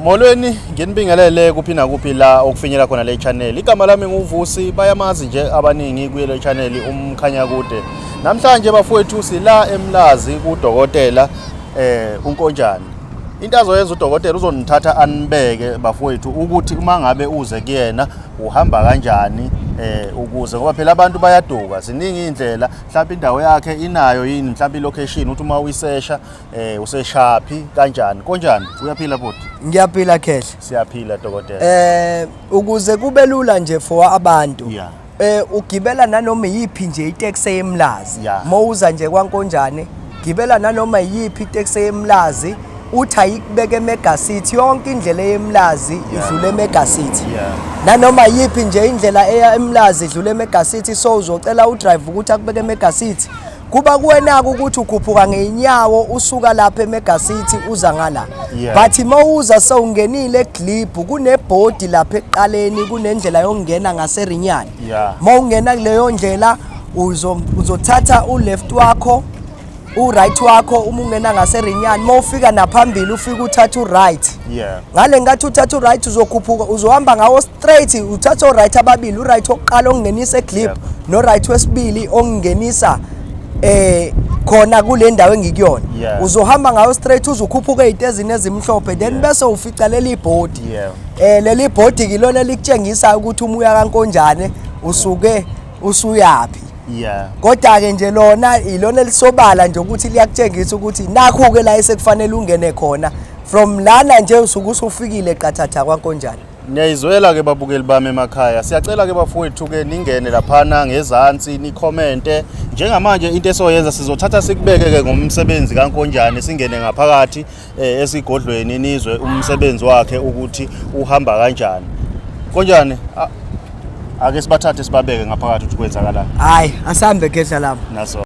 Molweni nginibingelele kuphi na kuphi la okufinyela khona le channel. Igama lami nguVusi, bayamazi nje abaningi kule channel umkhanya kude. Namhlanje bafowethu sila eMlazi kuDokotela uNkonjane. Into azoyenza uDokotela uzonithatha anibeke bafowethu ukuthi uma ngabe uze kuyena uhamba kanjani ukuze ngoba phela abantu bayaduka ziningi indlela mhlawumbe indawo yakhe inayo yini mhlawumbe ilocation uthi uma uyisesha useshapi kanjani konjani uyaphila bodi Ngiyaphila Khehle siyaphila Dokotela ukuze kube lula nje for abantu ugibela nanoma yipi nje itaxi eMlazi mawuza nje kwaNkonjane gibela nanoma yipi itaxi eMlazi uthi ayikubeka eMega City yonke indlela eMlazi idlule eMega City nanoma yipi nje indlela eya eMlazi idlule eMega City so uzocela udrive ukuthi akubeke eMega City kuba kuwena ukuthi ukhuphuka ngeinyawo usuka lapha eMega City uza ngala but mawuza sewungenile eGlip kunebhodi lapha eqaleni kunendlela yokungena ngaseRinyani mawungena kuleyo ndlela uzothatha uleft wakho right wakho uma ungena ngaseRinyani mawufika naphambili ufika uthatha uright ngale ngathi uthatha uright uzokhuphuka uzohamba ngawo straight uthatha uright ababili uright oqala ongenisa eGlip no right wesibili ongenisa khona kule ndawo engikuyona uzohamba ngawo straight uzokhuphuka ezitezini ezimhlophe then bese ufica leli bhodi leli bhodi kilona likutshengisa ukuthi umuya kaNkonjane usuke usuyapi kodwa ke nje lona ilona lisobala nje ukuthi liyakutshengisa ukuthi nakho ke la esekufanele ungene khona from lana nje usuke usufikile qathatha kwaNkonjane. Niyayizwela ke babukeli bami emakhaya siyacela ke bafowethu ke ningene laphana ngezansi ni comment njengamanje into esoyenza sizothatha sikubeke ke ngomsebenzi kaNkonjane singene ngaphakathi esigodlweni nizwe umsebenzi wakhe ukuthi uhamba kanjani Konjane ake sibathathe sibabeke ngaphakathi ukuthi kwenzakalani hayi asambe Khehle lapha naso